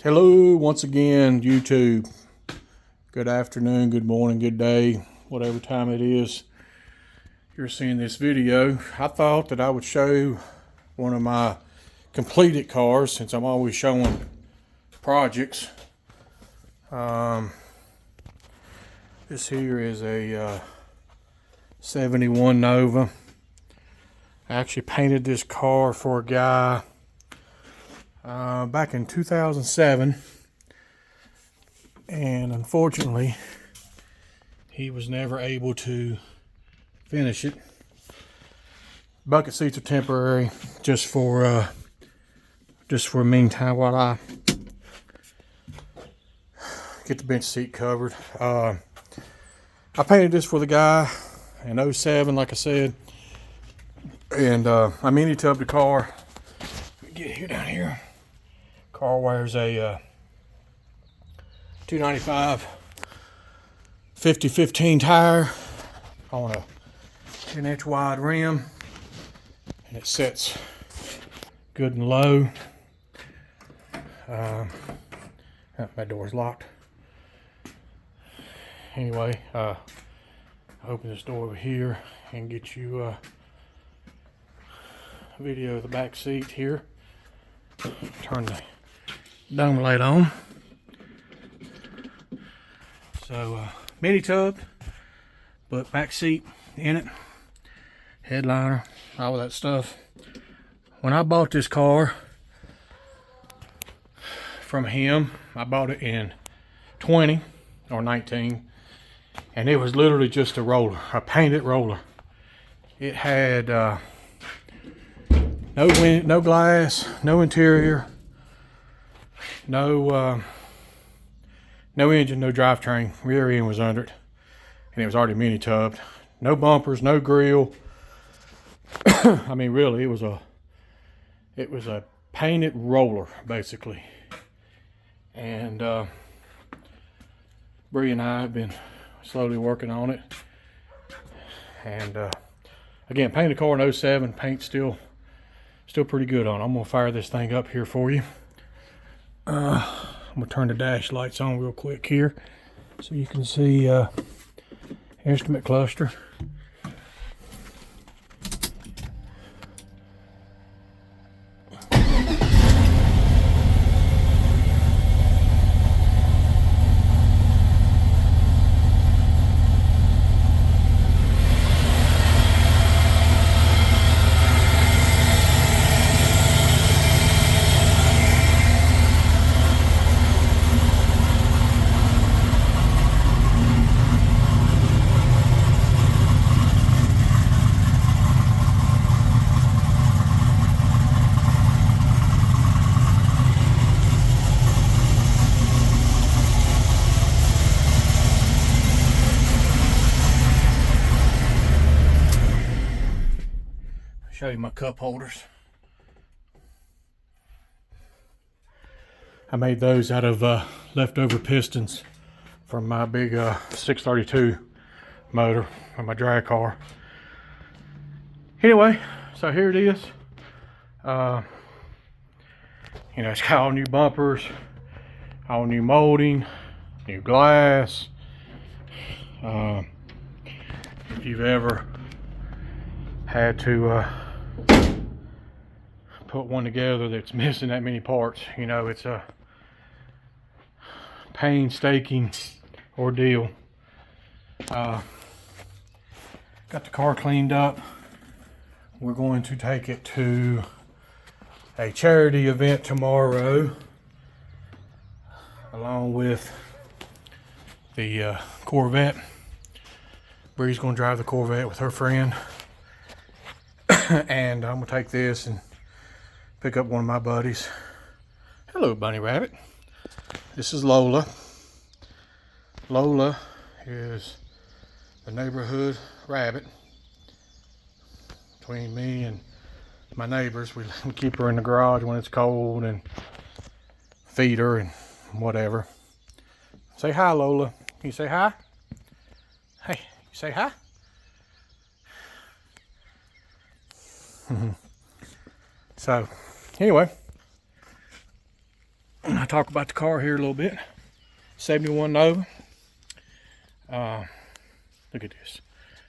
Hello once again, YouTube. Good afternoon, good morning, good day, whatever time it is you're seeing this video. I thought that I would show one of my completed cars since I'm always showing projects. This here is a 71 Nova. I actually painted this car for a guy back in 2007, and unfortunately he was never able to finish it. Bucket seats are temporary, just for a meantime while I get the bench seat covered. I painted this for the guy in 07, like I said, and I mini tubbed the car. Get here down here. Car wears a 295 50/15 tire on a 10-inch wide rim, and it sets good and low. My door's locked. Anyway, open this door over here and get you a video of the back seat here. Turn the dome light on. So mini tub, but back seat in it, headliner, all of that stuff. When I bought this car from him, I bought it in 20 or 19, and it was literally just a roller, a painted roller. It had no glass, no interior, no engine, no drivetrain. Rear end was under it, and it was already mini tubbed. No bumpers, no grill. I mean, really, it was a painted roller basically. And Bree and I have been slowly working on it. And again, painted car in 07, paint still pretty good on it. I'm gonna fire this thing up here for you. I'm gonna turn the dash lights on real quick here so you can see instrument cluster. Show you my cup holders. I made those out of leftover pistons from my big 632 motor on my drag car. Anyway, so here it is. It's got all new bumpers, all new molding, new glass. If you've ever had to put one together that's missing that many parts, it's a painstaking ordeal. Got the car cleaned up. We're going to take it to a charity event tomorrow, along with the Corvette. Bree's gonna drive the Corvette with her friend. And I'm gonna take this and pick up one of my buddies. Hello, Bunny Rabbit. This is Lola. Lola is the neighborhood rabbit. Between me and my neighbors, we keep her in the garage when it's cold and feed her and whatever. Say hi, Lola. Can you say hi? Hey, you say hi? So, anyway, I'll talk about the car here a little bit. 71 Nova. Look at this.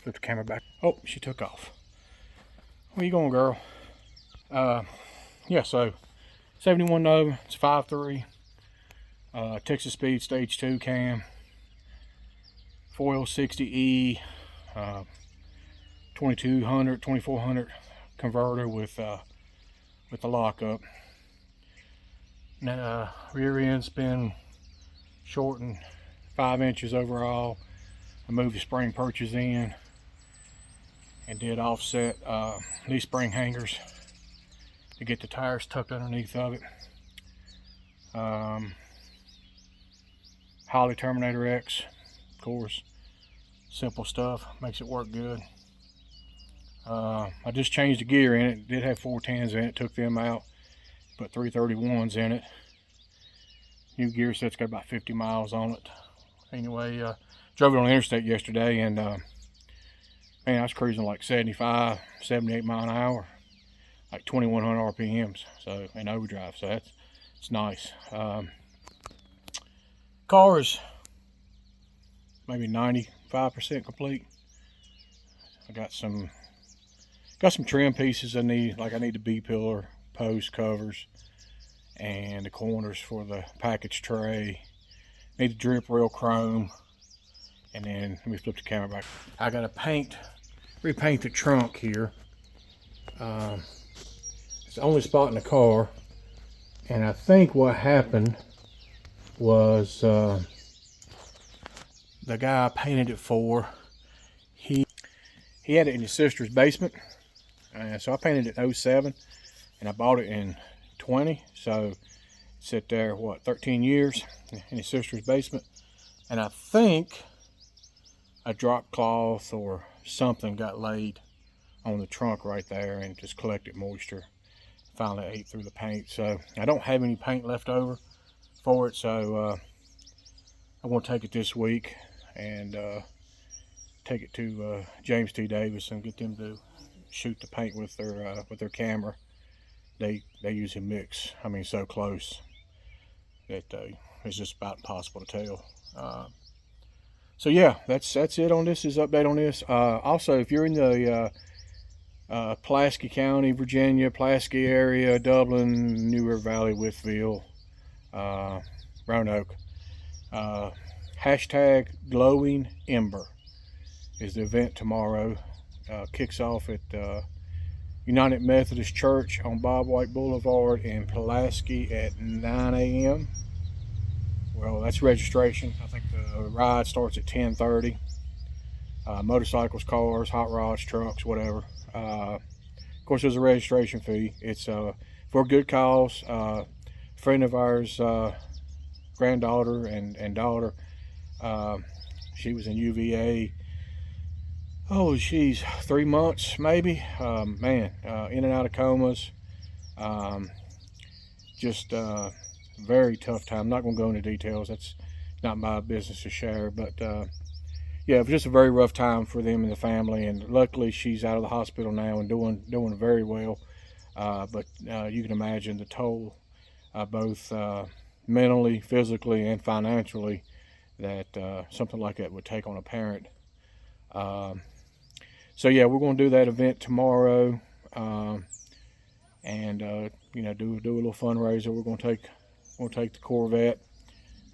Flip the camera back. Oh, she took off. Where you going, girl? Yeah, so 71 Nova. It's 5.3. Texas Speed Stage 2 cam. Foil 60E. 2200, 2400 converter with the lockup. Now, rear end's been shortened 5 inches overall. I moved the spring perches in and did offset these spring hangers to get the tires tucked underneath of it. Holley Terminator X, of course, simple stuff, makes it work good. I just changed the gear in it. Did have 410s in it, took them out, put 331s in it. New gear set's got about 50 miles on it. Anyway, drove it on the interstate yesterday, and man, I was cruising like 75, 78 mile an hour, like 2100 RPMs, so in overdrive. So it's nice. Car is maybe 95% complete. I got some trim pieces I need, like I need the B-pillar post covers and the corners for the package tray. Need the drip rail chrome, and then let me flip the camera back. I got to repaint the trunk here. It's the only spot in the car, and I think what happened was the guy I painted it for, he had it in his sister's basement. So I painted it in 07 and I bought it in 20, so it sit there, what, 13 years in his sister's basement. And I think a drop cloth or something got laid on the trunk right there and just collected moisture. Finally ate through the paint, so I don't have any paint left over for it, so I'm going to take it this week and take it to James T. Davis and get them to shoot the paint with their camera. They usually mix, I mean, so close that it's just about impossible to tell. So yeah, that's it on this. Is update on this. Also, if you're in the Pulaski County, Virginia, Pulaski area, Dublin, New River Valley, Wytheville, Roanoke, hashtag Glowing Ember is the event tomorrow. Kicks off at United Methodist Church on Bob White Boulevard in Pulaski at 9 a.m. Well, that's registration. I think the ride starts at 10:30. Motorcycles, cars, hot rods, trucks, whatever. Of course, there's a registration fee. It's for a good cause. A friend of ours, granddaughter and daughter, she was in UVA. Oh, geez, 3 months maybe. Man, in and out of comas. Just very tough time. I'm not going to go into details. That's not my business to share. But yeah, it was just a very rough time for them and the family. And luckily, she's out of the hospital now and doing very well. But you can imagine the toll, both mentally, physically, and financially, that something like that would take on a parent. So yeah, we're going to do that event tomorrow, and you know, do a little fundraiser. We're going to take the Corvette.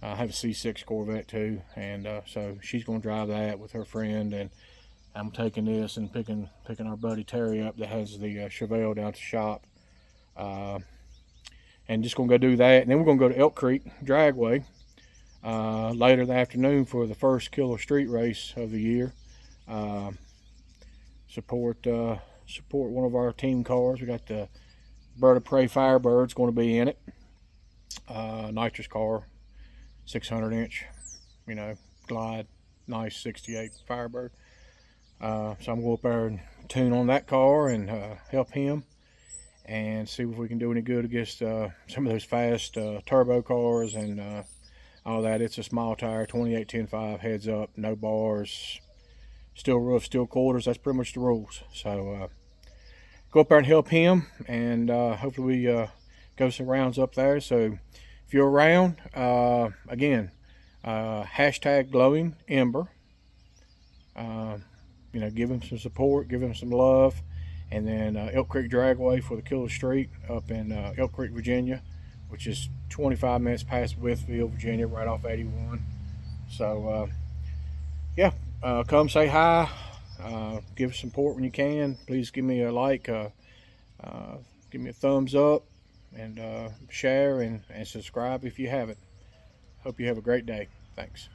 I have a C6 Corvette too, and so she's going to drive that with her friend, and I'm taking this and picking our buddy Terry up that has the Chevelle down to the shop, and just going to go do that. And then we're going to go to Elk Creek Dragway later in the afternoon for the first Killer Street race of the year. Support one of our team cars. We got the Bird of Prey Firebird's going to be in it. Nitrous car, 600-inch, you know, glide, nice 68 Firebird. So I'm going to go up there and tune on that car and help him and see if we can do any good against some of those fast turbo cars and all that. It's a small tire, 28 10.5, heads up, no bars, steel roof, steel quarters. That's pretty much the rules. So go up there and help him, and hopefully we go some rounds up there. So if if you're around, again, hashtag Glowing Ember. You know, give him some support, give him some love. And then Elk Creek Dragway for the Killer Street up in Elk Creek, Virginia, which is 25 minutes past Withfield, Virginia, right off 81. So, yeah, come say hi. Give us support when you can. Please give me a like, give me a thumbs up, and share and subscribe if you haven't. Hope you have a great day. Thanks.